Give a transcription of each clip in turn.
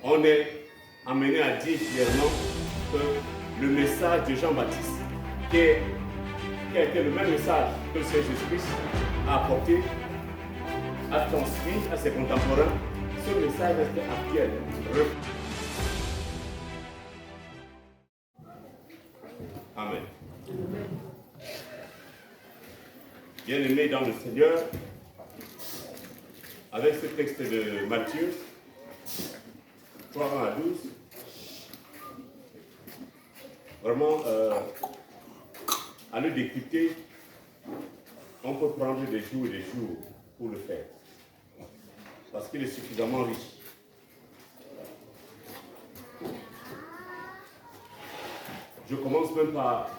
on est amené à dire clairement que le message de Jean-Baptiste, qui a été le même message que le Seigneur Jésus-Christ a apporté, a transmis à ses contemporains, ce message reste actuel. Amen. Bien-aimés dans le Seigneur, avec ce texte de Matthieu 3 à 12, vraiment, à le décrypter, on peut prendre des jours et des jours pour le faire, parce qu'il est suffisamment riche. Je commence même par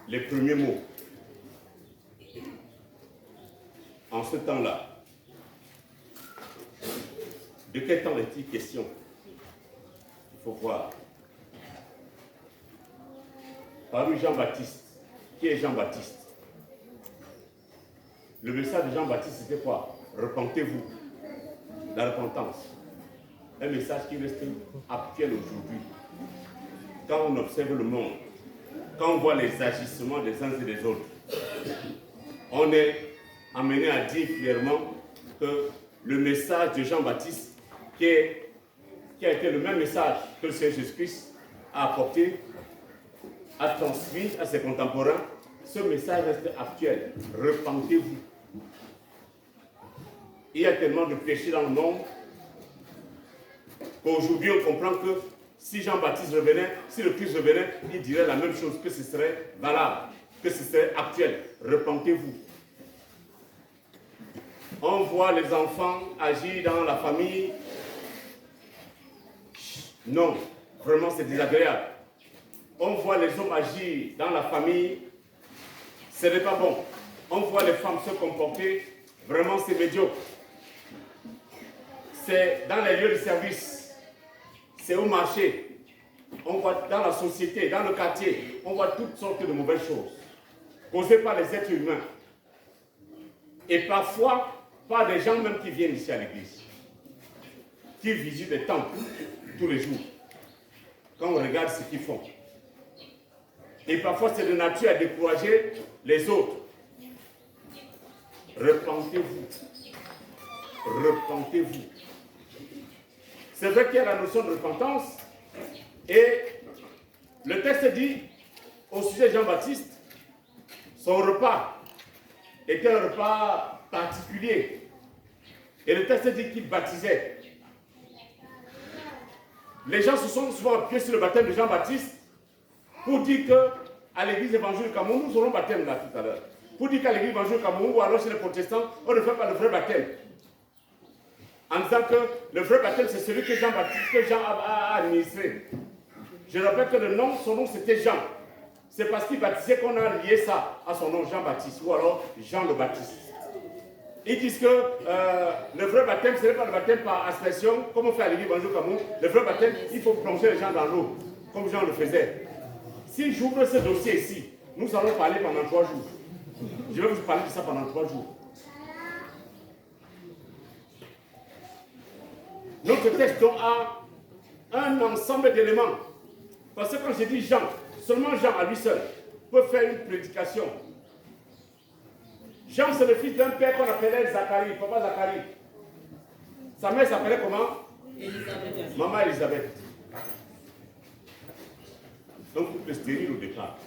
les premiers mots. En ce temps-là, de quel temps est-il question? Il faut voir. Parmi Jean-Baptiste, qui est Jean-Baptiste? Le message de Jean-Baptiste, c'était quoi? Repentez-vous. La repentance. Un message qui reste actuel aujourd'hui. Quand on observe le monde, quand on voit les agissements des uns et des autres, on est amené à dire clairement que le message de Jean-Baptiste, qui a été le même message que le Seigneur Jésus-Christ a apporté, a transmis à ses contemporains, ce message reste actuel. Repentez-vous. Il y a tellement de péchés dans le monde qu'aujourd'hui on comprend que si Jean-Baptiste revenait, si le Christ revenait, il dirait la même chose, que ce serait valable, que ce serait actuel. Repentez-vous. On voit les enfants agir dans la famille. Non, vraiment c'est désagréable. On voit les hommes agir dans la famille. Ce n'est pas bon. On voit les femmes se comporter. Vraiment c'est médiocre. C'est dans les lieux de service. C'est au marché. On voit dans la société, dans le quartier. On voit toutes sortes de mauvaises choses causées par les êtres humains. Et parfois, par des gens même qui viennent ici à l'église, qui visitent les temples tous les jours, quand on regarde ce qu'ils font. Et parfois, c'est de nature à décourager les autres. Repentez-vous. Repentez-vous. C'est vrai qu'il y a la notion de repentance. Et le texte dit, au sujet de Jean-Baptiste, son repas était un repas particulier. Et le texte dit qu'il baptisait. Les gens se sont souvent appuyés sur le baptême de Jean-Baptiste pour dire qu'à l'église évangélique Cameroun, nous aurons baptême là tout à l'heure. Pour dire qu'à l'église évangélique Cameroun ou alors chez les protestants, on ne fait pas le vrai baptême. En disant que le vrai baptême, c'est celui que Jean a administré. Je rappelle que le nom, son nom c'était Jean. C'est parce qu'il baptisait qu'on a lié ça à son nom, Jean-Baptiste, ou alors Jean le Baptiste. Ils disent que le vrai baptême, ce n'est pas le baptême par aspersion, comme on fait à l'église évangélique Cameroun. Le vrai baptême, il faut plonger les gens dans l'eau, comme Jean le faisait. Si j'ouvre ce dossier ici, nous allons parler pendant 3 jours. Je vais vous parler de ça pendant 3 jours. Notre texte a un ensemble d'éléments. Parce que quand je dis Jean, seulement Jean à lui seul peut faire une prédication. Jean, c'est le fils d'un père qu'on appelait Zacharie, papa Zacharie. Sa mère s'appelait comment? Élisabeth. Maman Élisabeth. Donc, couple stérile au départ.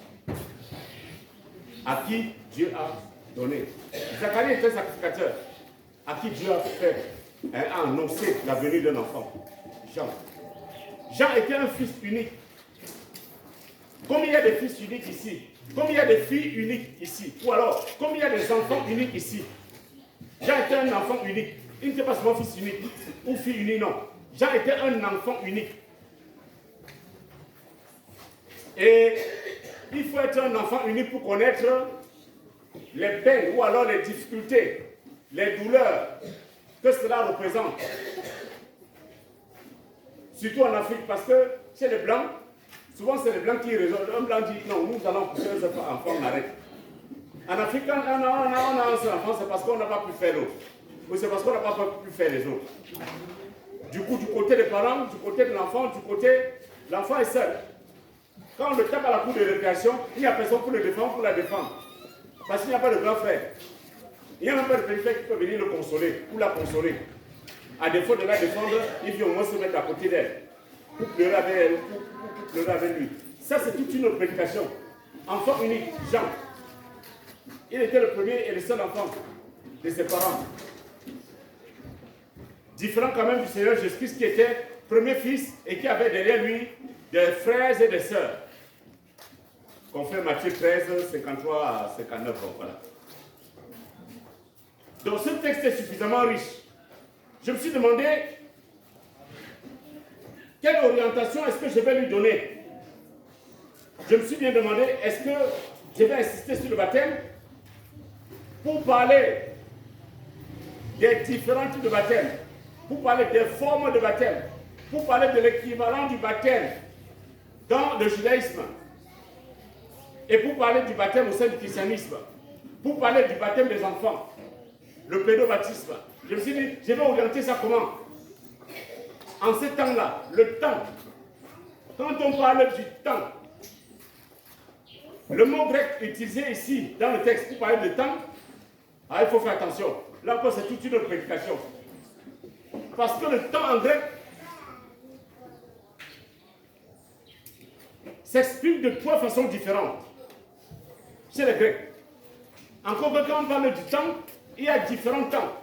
À qui Dieu a donné. Zacharie était sacrificateur. À qui Dieu a annoncé la venue d'un enfant. Jean. Jean était un fils unique. Comme il y a des fils uniques ici, comme il y a des filles uniques ici, ou alors, comme il y a des enfants uniques ici, Jean était un enfant unique. Il n'était pas seulement fils unique ou fille unique, non. Jean était un enfant unique. Et il faut être un enfant unique pour connaître les peines ou alors les difficultés, les douleurs que cela représente. Surtout en Afrique, parce que chez les Blancs, souvent c'est les Blancs qui résolvent. Un Blanc dit non, nous allons pousser les enfants, on arrête. En Afrique, quand on a un seul enfant, c'est parce qu'on n'a pas pu faire l'autre. Ou c'est parce qu'on n'a pas pu faire les autres. Du coup, du côté des parents, du côté de l'enfant, l'enfant est seul. Quand on le tape à la cour de récréation, il n'y a personne pour le défendre, pour la défendre. Parce qu'il n'y a pas de grand frère. Il n'y a même pas de petit frère qui peut venir le consoler ou la consoler. À défaut de la défendre, il vient au moins se mettre à côté d'elle. Pour pleurer avec elle, pour pleurer avec lui. Ça, c'est toute une autre prédication. Enfant unique, Jean. Il était le premier et le seul enfant de ses parents. Différent quand même du Seigneur Jésus-Christ qui était premier fils et qui avait derrière lui des frères et des sœurs. Confère Matthieu 13, 53 à 59. Voilà. Donc ce texte est suffisamment riche. Je me suis demandé quelle orientation est-ce que je vais lui donner. Je me suis bien demandé, est-ce que je vais insister sur le baptême pour parler des différents types de baptême, pour parler des formes de baptême, pour parler de l'équivalent du baptême dans le judaïsme, et pour parler du baptême au sein du christianisme, pour parler du baptême des enfants, le pédobaptisme. Je me suis dit, je vais orienter ça comment? En ce temps-là, le temps. Quand on parle du temps, le mot grec utilisé ici dans le texte pour parler de temps, il faut faire attention. Là encore, c'est toute une autre prédication. Parce que le temps en grec s'exprime de trois façons différentes chez les Grecs. Encore que quand on parle du temps, il y a différents temps.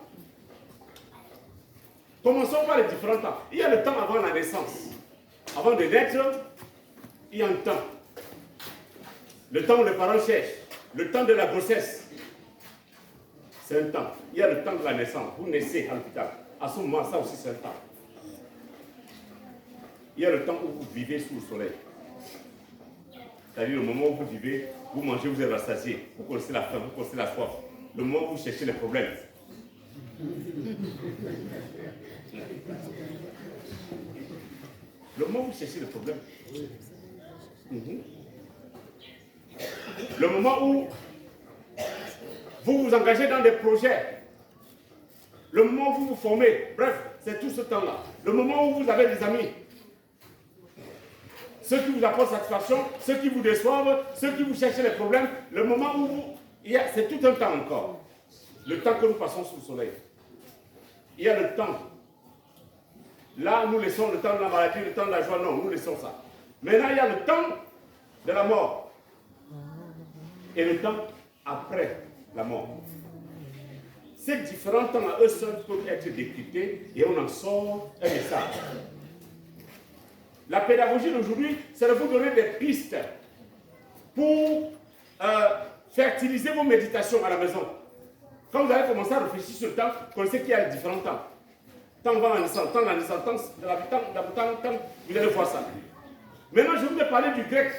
Commençons par les différents temps. Il y a le temps avant la naissance. Avant de naître, il y a un temps. Le temps où les parents cherchent. Le temps de la grossesse. C'est un temps. Il y a le temps de la naissance. Vous naissez à l'hôpital. À ce moment, ça aussi c'est un temps. Il y a le temps où vous vivez sous le soleil. C'est-à-dire le moment où vous vivez, vous mangez, vous êtes rassasié. Vous connaissez la faim, vous connaissez la soif. Le moment où vous cherchez les problèmes. Le moment où vous cherchez les problèmes. Le moment où vous vous engagez dans des projets. Le moment où vous vous formez. Bref, c'est tout ce temps-là. Le moment où vous avez des amis. Ceux qui vous apportent satisfaction, ceux qui vous déçoivent, ceux qui vous cherchent les problèmes. Le moment où vous... C'est tout un temps encore. Le temps que nous passons sous le soleil. Il y a le temps. Là, nous laissons le temps de la maladie, le temps de la joie. Non, nous laissons ça. Maintenant, il y a le temps de la mort. Et le temps après la mort. Ces différents temps à eux seuls peuvent être décryptés et on en sort un message. La pédagogie d'aujourd'hui, c'est de vous donner des pistes pour fertiliser vos méditations à la maison. Quand vous allez commencer à réfléchir sur le temps, vous connaissez qu'il y a différents temps. Temps avant la naissance, temps de la naissance, temps de temps, vous allez voir ça. Maintenant, je voudrais parler du grec.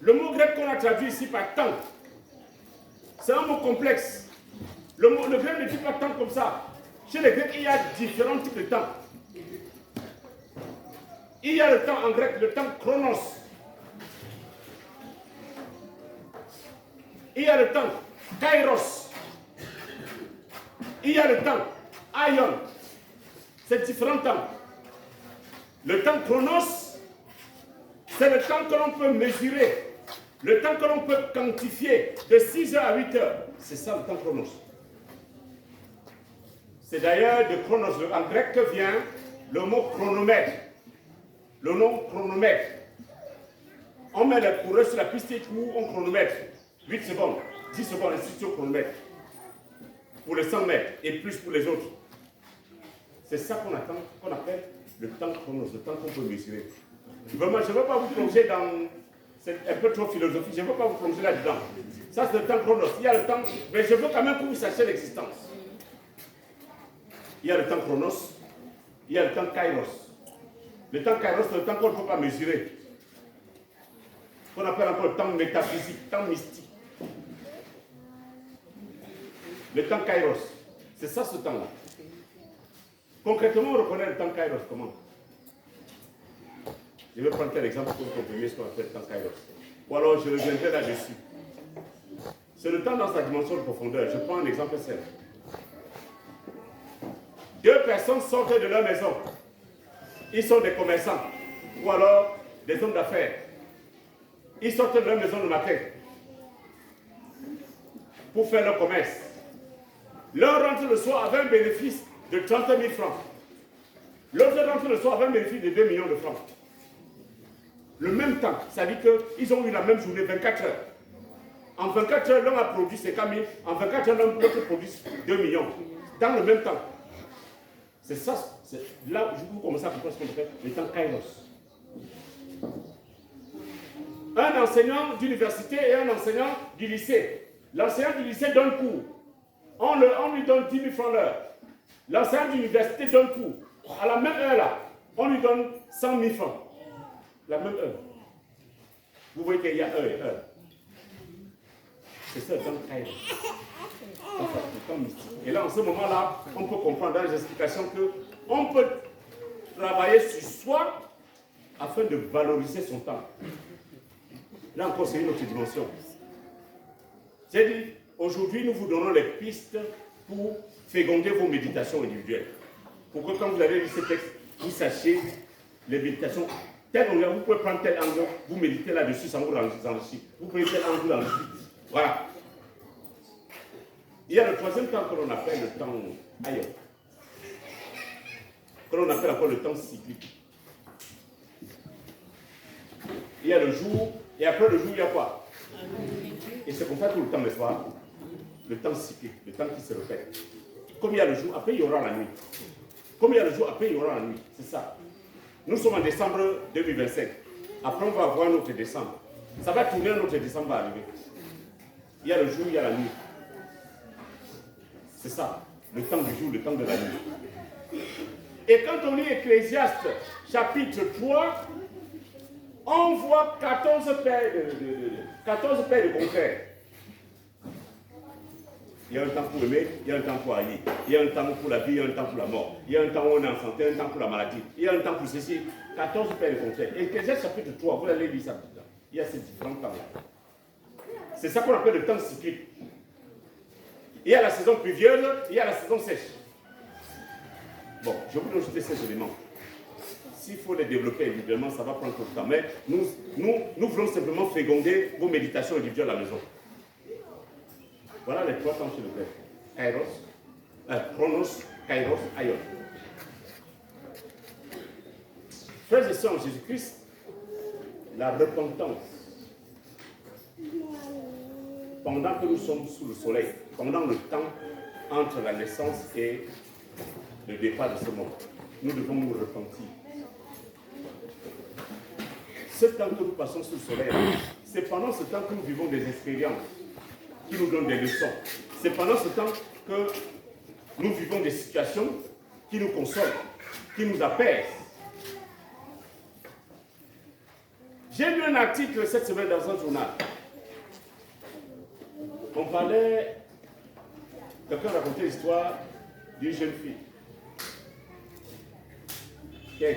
Le mot grec qu'on a traduit ici par temps, c'est un mot complexe. Le grec ne dit pas temps comme ça. Chez les Grecs, il y a différents types de temps. Il y a le temps en grec, le temps chronos. Il y a le temps kairos. Il y a le temps aion. C'est différents temps. Le temps chronos, c'est le temps que l'on peut mesurer. Le temps que l'on peut quantifier de 6 heures à 8 heures. C'est ça le temps chronos. C'est d'ailleurs de chronos. En grec que vient le mot chronomètre. Le nom chronomètre. On met les coureurs sur la piste où on chronomètre. 8 secondes, 10 secondes, ainsi de suite au chronomètre. Pour les 100 mètres et plus pour les autres. C'est ça qu'on appelle le temps chronos, le temps qu'on peut mesurer. Vraiment, je ne veux pas vous plonger dans... C'est un peu trop philosophique, je ne veux pas vous plonger là-dedans. Ça, c'est le temps chronos. Il y a le temps, mais je veux quand même que vous sachiez l'existence. Il y a le temps chronos, il y a le temps kairos. Le temps kairos, c'est le temps qu'on ne peut pas mesurer. Qu'on appelle encore le temps métaphysique, temps mystique. Le temps kairos, c'est ça ce temps-là. Concrètement, on reconnaît le temps kairos comment? Je vais prendre tel exemple pour comprendre ce qu'on appelle le temps kairos. Ou alors je reviendrai là-dessus. C'est le temps dans sa dimension de profondeur. Je prends un exemple simple. 2 personnes sortent de leur maison. Ils sont des commerçants ou alors des hommes d'affaires. Ils sortent de leur maison le matin pour faire leur commerce. L'un rentre le soir avec un bénéfice de 30 000 francs. L'autre rentre le soir avec un bénéfice de 2 millions de francs. Le même temps, ça dit qu'ils ont eu la même journée, 24 heures. En 24 heures, l'un a produit 50 000, en 24 heures, l'autre produit 2 millions. Dans le même temps. C'est ça, là où vous commencez à comprendre ce qu'on appelle le temps Kairos. Un enseignant d'université et un enseignant du lycée. L'enseignant du lycée donne cours. On lui donne 10 000 francs l'heure. L'enseignant d'université donne cours. À la même heure là, on lui donne 100 000 francs. La même heure. Vous voyez qu'il y a heure et heure. C'est ça le temps Kairos. Enfin, le temps mystique. Et là, en ce moment-là, on peut comprendre dans les explications qu'on peut travailler sur soi afin de valoriser son temps. Là encore, c'est une autre dimension. J'ai dit, aujourd'hui, nous vous donnons les pistes pour féconder vos méditations individuelles. Pour que quand vous allez lire ces textes, vous sachiez les méditations. Tel angle, vous pouvez prendre tel angle, vous méditez là-dessus sans vous enrichir. Vous prenez tel angle dans le suite. Voilà. Il y a le troisième temps que l'on appelle le temps ailleurs. Que l'on appelle encore le temps cyclique. Il y a le jour, et après le jour, il y a quoi? Et c'est comme ça tout le temps, n'est-ce pas? Le temps cyclique, le temps qui se répète. Comme il y a le jour, après il y aura la nuit. Comme il y a le jour, après il y aura la nuit. C'est ça. Nous sommes en décembre 2025. Après, on va avoir notre décembre. Ça va tourner, notre décembre va arriver. Il y a le jour, il y a la nuit. C'est ça. Le temps du jour, le temps de la nuit. Et quand on lit Ecclésiaste, chapitre 3, on voit 14 paires de contraires. Il y a un temps pour aimer, il y a un temps pour haïr. Il y a un temps pour la vie, il y a un temps pour la mort. Il y a un temps où on est en santé, un temps pour la maladie. Il y a un temps pour ceci. 14 paires de contraires. Et Ecclésiaste chapitre 3, vous allez lire ça plus tard. Il y a ces différents temps-là. C'est ça qu'on appelle le temps cyclique. Il y a la saison pluvieuse, il y a la saison sèche. Bon, je vous donne juste ces éléments. S'il faut les développer individuellement, ça va prendre trop de temps. Mais nous voulons simplement féconder vos méditations individuelles à la maison. Voilà les 3 temps chez le Père. Kairos, Chronos, Kairos, Aion. Frères et sœurs en Jésus-Christ, la repentance, pendant que nous sommes sous le soleil, pendant le temps entre la naissance et le départ de ce monde, nous devons nous repentir. Ce temps que nous passons sous le soleil, c'est pendant ce temps que nous vivons des expériences qui nous donnent des leçons. C'est pendant ce temps que nous vivons des situations qui nous consolent, qui nous apaisent. J'ai lu un article cette semaine dans un journal. On parlait, quelqu'un racontait l'histoire d'une jeune fille qui a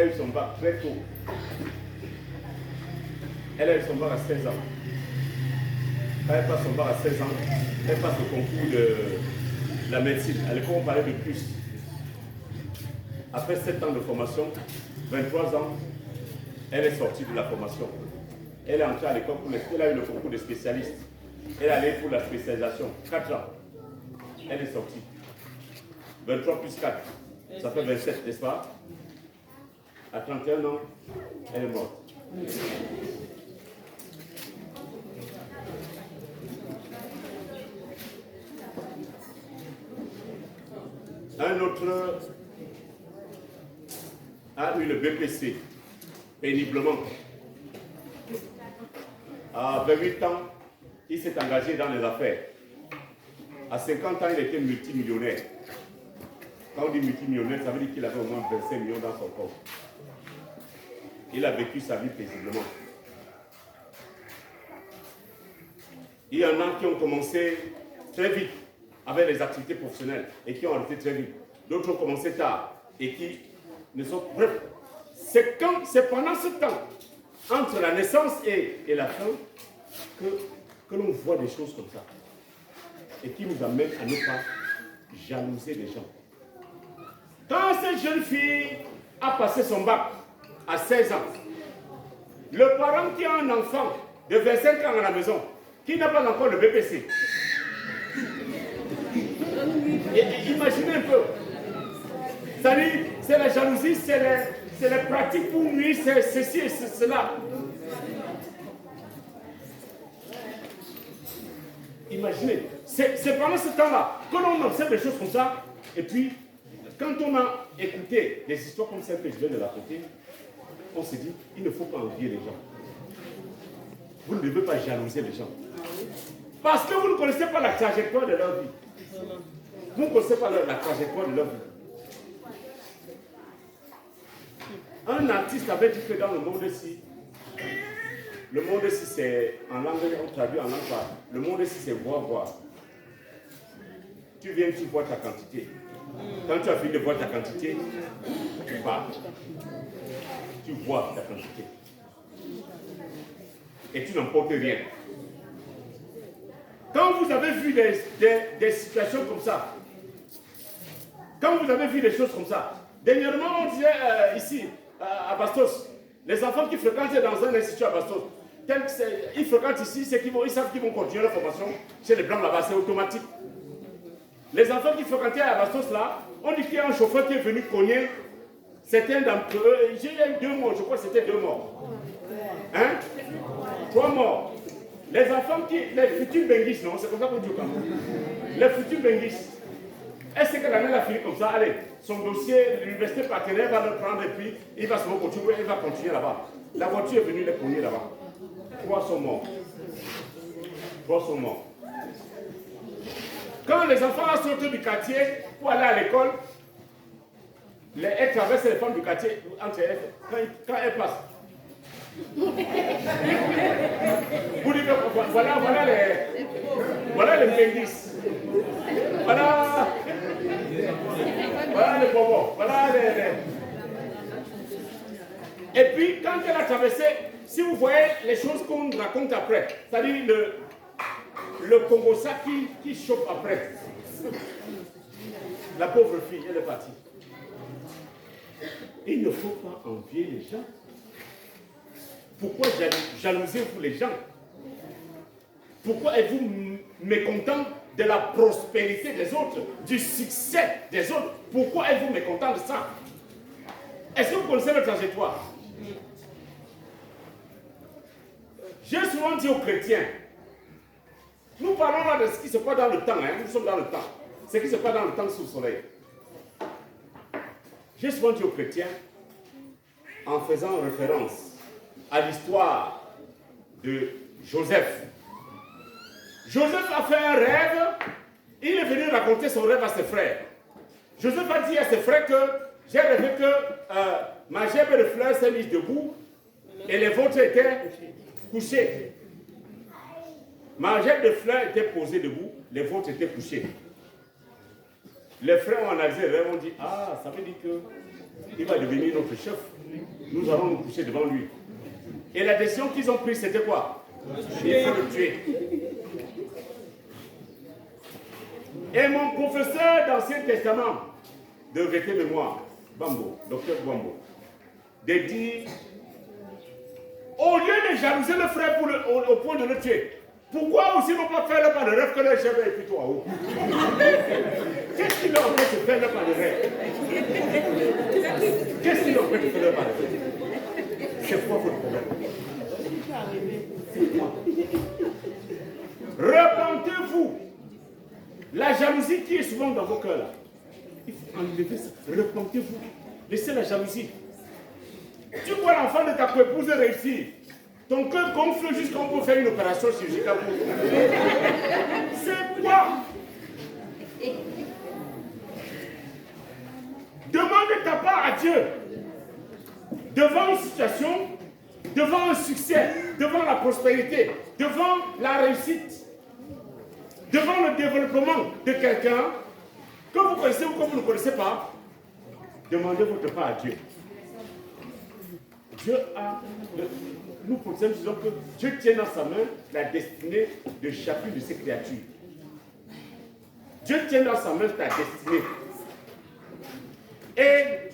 eu son bac très tôt. Elle a eu son bac à 16 ans. Quand elle passe son bac à 16 ans, elle passe au concours de la médecine. À l'époque, on parlait de plus. Après 7 ans de formation, 23 ans, elle est sortie de la formation. Elle est entrée à l'école pour elle a eu le concours de spécialiste. Elle est allée pour la spécialisation. 4 ans. Elle est sortie. 23 plus 4. Ça fait 27, n'est-ce pas? À 31 ans, elle est morte. Un autre a eu le BPC, péniblement. À 28 ans, il s'est engagé dans les affaires. À 50 ans, il était multimillionnaire. Quand on dit multimillionnaire, ça veut dire qu'il avait au moins 25 millions dans son compte. Il a vécu sa vie paisiblement. Il y en a qui ont commencé très vite avec les activités professionnelles et qui ont arrêté très vite. D'autres ont commencé tard et qui ne sont... Bref, c'est pendant ce temps, entre la naissance et la fin, que l'on voit des choses comme ça. Et qui nous amènent à ne pas jalouser les gens. Quand cette jeune fille a passé son bac à 16 ans, le parent qui a un enfant de 25 ans à la maison, qui n'a pas encore le BPC, imaginez un peu. C'est la jalousie, c'est les pratiques pour nuire, c'est ceci et cela. Imaginez, c'est pendant ce temps-là que l'on observe des choses comme ça, et puis, quand on a écouté des histoires comme celle que je viens de raconter, on se dit, il ne faut pas envier les gens. Vous ne devez pas jalouser les gens. Parce que vous ne connaissez pas la trajectoire de leur vie. Vous ne connaissez pas la trajectoire de leur vie. Un artiste avait dit que dans le monde-ci, c'est, en langue, on traduit en langue, le monde-ci c'est voir. Tu viens, tu vois ta quantité. Quand tu as fini de voir ta quantité, tu pars. Tu vois ta quantité. Et tu n'emportes rien. Quand vous avez vu des situations comme ça, quand vous avez vu des choses comme ça, dernièrement on disait ici, à Bastos, les enfants qui fréquentent dans un institut à Bastos, ils fréquentent ici, c'est qu'ils savent qu'ils vont continuer leur formation chez les Blancs là-bas, c'est automatique. Les enfants qui fréquentaient à Bastos là, on dit qu'il y a un chauffeur qui est venu cogner. Certains d'entre eux, j'ai eu 2 morts, je crois que c'était 2 morts. Hein? 3 morts. Les enfants les futurs benguistes, non? C'est comme ça qu'on dit au Cameroun. Les futurs benguistes. Est-ce que l'année a fini comme ça? Allez, son dossier, l'université partenaire va le prendre et puis il va se continuer, il va continuer là-bas. La voiture est venue les cogner là-bas. 3 sont morts. 3 sont morts. Quand les enfants sortent du quartier pour aller à l'école, elles traversent les femmes du quartier entre elles, quand elles passent. Vous dites que voilà les bénis. Voilà les bonbons. Voilà les... Et puis, quand elle a traversé, si vous voyez les choses qu'on raconte après, c'est-à-dire le Congo-ça qui chope après. La pauvre fille, elle est partie. Il ne faut pas envier les gens. Pourquoi jalousez-vous les gens? Pourquoi êtes-vous mécontent de la prospérité des autres, du succès des autres? Pourquoi êtes-vous mécontent de ça? Est-ce que vous connaissez la trajectoire? J'ai souvent dit aux chrétiens, nous parlons là de ce qui se passe dans le temps, hein? Nous sommes dans le temps. Ce qui se passe dans le temps sous le soleil. J'ai souvent dit aux chrétiens, en faisant référence à l'histoire de Joseph. Joseph a fait un rêve, il est venu raconter son rêve à ses frères. Joseph a dit à ses frères que j'ai rêvé que ma gerbe de fleurs s'est mise debout et les vôtres étaient couchés. Ma gerbe de fleurs était posée debout, les vôtres étaient couchés. Les frères ont analysé le rêve, ont dit, ah, ça veut dire qu'il va devenir notre chef. Nous allons nous coucher devant lui. Et la décision qu'ils ont prise, c'était quoi? Il faut le tuer. Et mon professeur d'Ancien Testament, de vérité mémoire, Bambo, docteur Bambo, de dire, au lieu de jalouser le frère au point de le tuer, pourquoi aussi ne pas faire le pas de rêve que le chef est plutôt en haut? Qu'est-ce qu'il leur fait de faire le pas de rêve? Qu'est-ce qu'il leur fait de faire le pas de rêve? C'est quoi votre problème? C'est quoi? Repentez-vous. La jalousie qui est souvent dans vos cœurs là, il faut enlever ça. Repentez-vous. Laissez la jalousie. Tu vois l'enfant de ta épouse réussir. Ton cœur gonfle jusqu'à on peut faire une opération chirurgicale pour vous. C'est quoi? Demande ta part à Dieu. Devant une situation, devant un succès, devant la prospérité, devant la réussite, devant le développement de quelqu'un que vous connaissez ou que vous ne connaissez pas, demandez votre part à Dieu. Dieu a... Nous pensons que Dieu tient dans sa main la destinée de chacune de ses créatures. Dieu tient dans sa main ta destinée. Et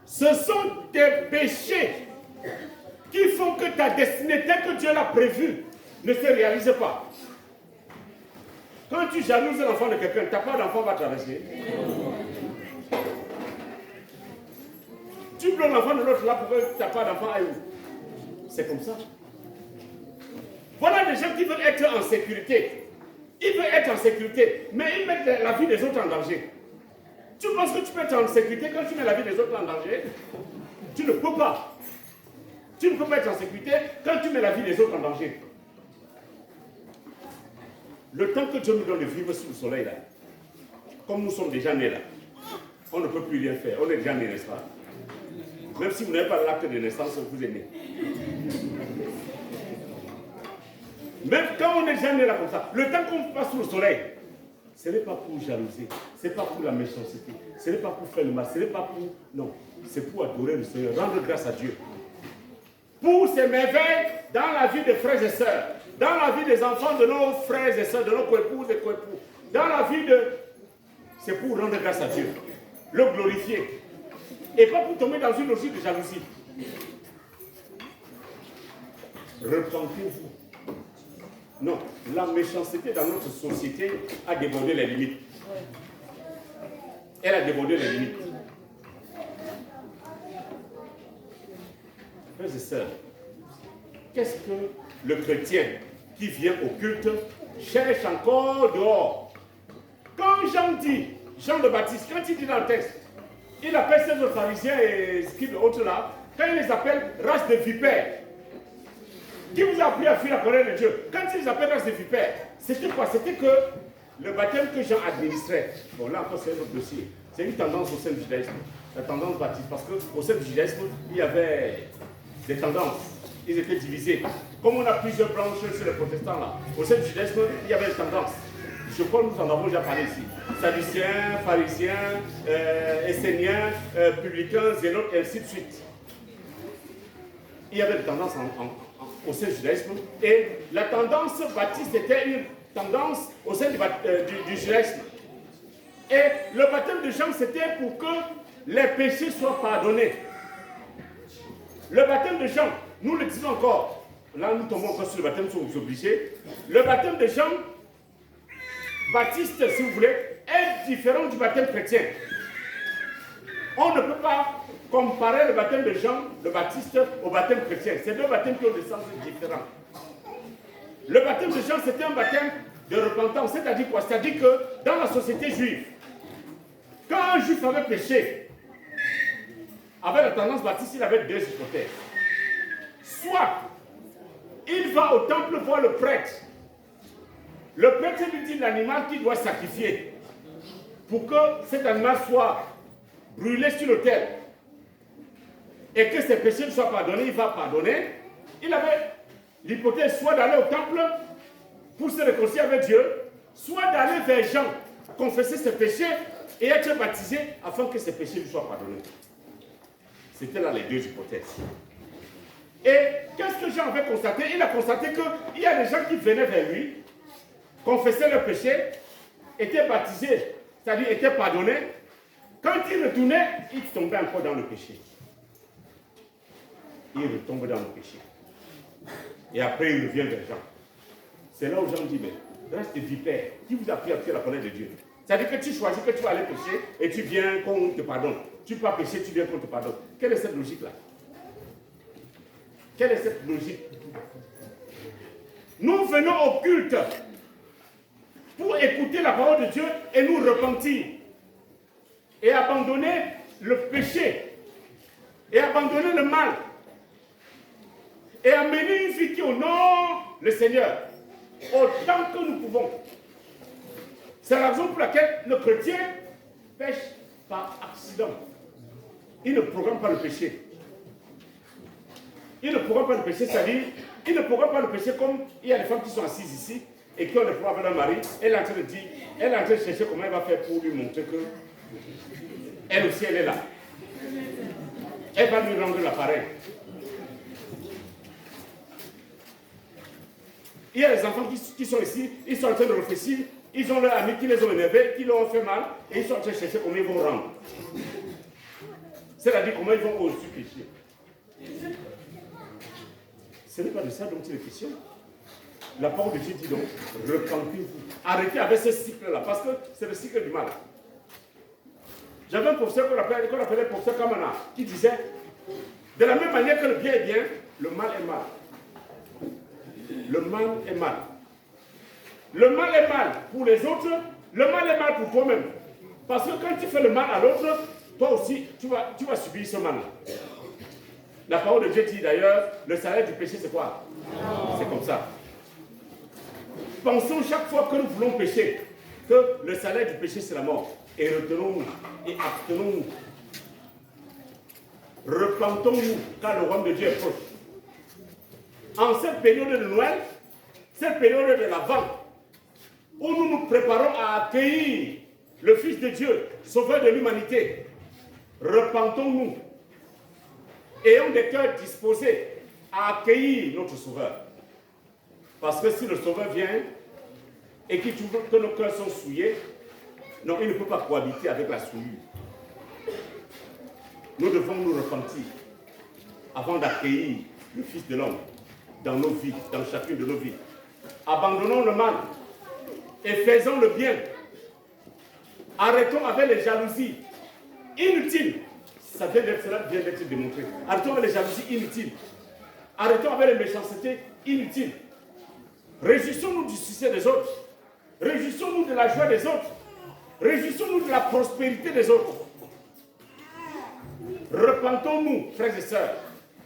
ce sont tes péchés qui font que ta destinée, telle que Dieu l'a prévue, ne se réalise pas. Quand tu jalouses l'enfant de quelqu'un, tu n'as pas d'enfant va traverser. Tu bloques l'enfant de l'autre là pour que tu n'as pas d'enfant aille où? C'est comme ça. Voilà des gens qui veulent être en sécurité. Ils veulent être en sécurité, mais ils mettent la vie des autres en danger. Tu penses que tu peux être en sécurité quand tu mets la vie des autres en danger? Tu ne peux pas. Tu ne peux pas être en sécurité quand tu mets la vie des autres en danger. Le temps que Dieu nous donne de vivre sous le soleil, là, comme nous sommes déjà nés là, on ne peut plus rien faire. On est déjà nés, n'est-ce pas? Même si vous n'avez pas l'acte de naissance, vous êtes nés. Même quand on est déjà né là comme ça, le temps qu'on passe sous le soleil, ce n'est pas pour jalouser, ce n'est pas pour la méchanceté, ce n'est pas pour faire le mal, ce n'est pas pour... Non, c'est pour adorer le Seigneur, rendre grâce à Dieu. Pour s'émerveiller dans la vie des frères et sœurs, dans la vie des enfants de nos frères et sœurs, de nos coépouses et coépoux, dans la vie de... C'est pour rendre grâce à Dieu, le glorifier. Et pas pour tomber dans une logique de jalousie. Repentez-vous. Non, la méchanceté dans notre société a débordé les limites. Elle a débordé les limites. Frères et sœurs, qu'est-ce que le chrétien qui vient au culte cherche encore dehors? Quand Jean dit, Jean le Baptiste, quand il dit dans le texte, il appelle ces autres pharisiens et scribes autres là, quand il les appelle race de vipères, qui vous a appris à fuir la colère de Dieu? Quand il les appelle race de vipères, c'était quoi? C'était que le baptême que Jean administrait, bon là encore c'est un autre dossier, c'est une tendance au sein du judaïsme, la tendance baptiste, parce qu'au sein du judaïsme, il y avait des tendances, ils étaient divisés. Comme on a plusieurs branches chez les protestants là, au sein du judaïsme, il y avait des tendances. Je crois que nous en avons déjà parlé ici. Sadduciens, pharisiens, esséniens, publicains, zélotes, et ainsi de suite. Il y avait des tendances au sein du judaïsme. Et la tendance baptiste était une tendance au sein du judaïsme. Et le baptême de Jean, c'était pour que les péchés soient pardonnés. Le baptême de Jean, nous le disons encore, là nous tombons encore sur le baptême, nous sommes obligés. Le baptême de Jean Baptiste, si vous voulez, est différent du baptême chrétien. On ne peut pas comparer le baptême de Jean le Baptiste au baptême chrétien. C'est deux baptêmes qui ont des sens différents. Le baptême de Jean, c'était un baptême de repentance. C'est-à-dire quoi? C'est-à-dire que dans la société juive, quand un juif avait péché, avec la tendance baptiste, il avait deux hypothèses. Soit il va au temple voir le prêtre. Le prêtre lui dit l'animal qu'il doit sacrifier pour que cet animal soit brûlé sur l'autel et que ses péchés ne soient pardonnés, il va pardonner. Il avait l'hypothèse soit d'aller au temple pour se réconcilier avec Dieu, soit d'aller vers Jean, confesser ses péchés et être baptisé afin que ses péchés lui soient pardonnés. C'était là les deux hypothèses. Et qu'est-ce que Jean avait constaté? Il a constaté qu'il y a des gens qui venaient vers lui, confessaient leurs péchés, étaient baptisés, c'est-à-dire étaient pardonnés. Quand ils retournaient, ils tombaient encore dans le péché. Ils retombent dans le péché. Et après, il revient vers Jean. C'est là où Jean dit, mais reste vipère, qui vous a appris à faire la colère de Dieu? C'est-à-dire que tu choisis que tu vas aller pécher et tu viens qu'on te pardonne. Tu peux pas pécher, tu viens qu'on te pardonne. Quelle est cette logique-là? Quelle est cette logique? Nous venons au culte pour écouter la parole de Dieu et nous repentir. Et abandonner le péché. Et abandonner le mal. Et amener une vie qui honore le Seigneur. Autant que nous pouvons. C'est la raison pour laquelle le chrétien pêche par accident. Il ne programme pas le péché. Il ne programme pas le péché, c'est-à-dire, il ne programme pas le péché comme il y a des femmes qui sont assises ici et qui ont des problèmes avec leur mari. Elle est en train de dire, elle est en train de chercher comment elle va faire pour lui montrer que elle aussi, elle est là. Elle va lui rendre l'appareil. Il y a des enfants qui sont ici, ils sont en train de réfléchir Ils ont leurs amis qui les ont énervés, qui leur ont fait mal, et ils sont en train de chercher comment ils vont rendre. C'est-à-dire comment ils vont au-dessus pécher. Ce n'est pas de ça dont il est question. La parole de Dieu dit donc, repentez-vous. Arrêtez avec ce cycle-là, parce que c'est le cycle du mal. J'avais un professeur qu'on appelait le professeur Kamana, qui disait, de la même manière que le bien est bien, le mal est mal. Le mal est mal. Le mal est mal pour les autres, le mal est mal pour toi-même. Parce que quand tu fais le mal à l'autre, toi aussi, tu vas subir ce mal-là. La parole de Dieu dit d'ailleurs, le salaire du péché, c'est quoi? C'est comme ça. Pensons chaque fois que nous voulons pécher, que le salaire du péché, c'est la mort. Et retenons-nous, et abstenons-nous. Repentons-nous, car le royaume de Dieu est proche. En cette période de Noël, cette période de l'Avent, où nous nous préparons à accueillir le Fils de Dieu, sauveur de l'humanité, repentons-nous. Ayons des cœurs disposés à accueillir notre Sauveur. Parce que si le Sauveur vient et qu'il trouve que nos cœurs sont souillés, non, il ne peut pas cohabiter avec la souillure. Nous devons nous repentir avant d'accueillir le Fils de l'homme dans nos vies, dans chacune de nos vies. Abandonnons le mal et faisons le bien. Arrêtons avec les jalousies inutiles. Cela vient d'être démontré. Arrêtons avec les jalousies inutiles. Arrêtons avec les méchancetés inutiles. Réjouissons-nous du succès des autres. Réjouissons-nous de la joie des autres. Réjouissons-nous de la prospérité des autres. Repentons-nous, frères et sœurs,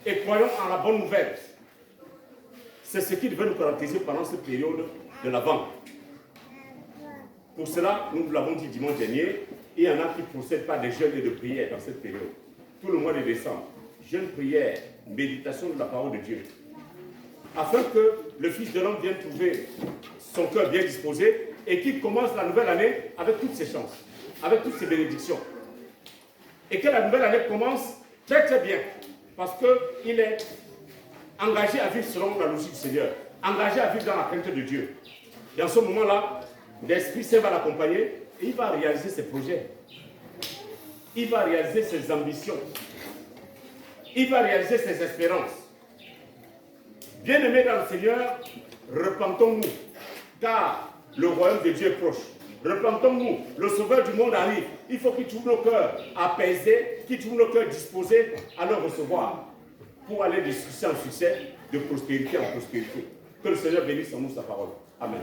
et croyons en la bonne nouvelle. C'est ce qui devait nous caractériser pendant cette période de l'Avent. Pour cela, nous l'avons dit dimanche dernier, il y en a qui ne procèdent pas des jeûnes et de prières dans cette période. Tout le mois de décembre, jeûne, prière, méditation de la parole de Dieu. Afin que le Fils de l'homme vienne trouver son cœur bien disposé et qu'il commence la nouvelle année avec toutes ses chances, avec toutes ses bénédictions. Et que la nouvelle année commence très très bien, parce qu'il est engagé à vivre selon la logique du Seigneur, engagé à vivre dans la crainte de Dieu. Et en ce moment-là, l'Esprit Saint va l'accompagner et il va réaliser ses projets. Il va réaliser ses ambitions. Il va réaliser ses espérances. Bien-aimés dans le Seigneur, repentons-nous, car le royaume de Dieu est proche. Repentons-nous, le Sauveur du monde arrive. Il faut qu'il trouve nos cœurs apaisés, qu'il trouve nos cœurs disposés à le recevoir pour aller de succès en succès, de prospérité en prospérité. Que le Seigneur bénisse en nous sa parole. Amen.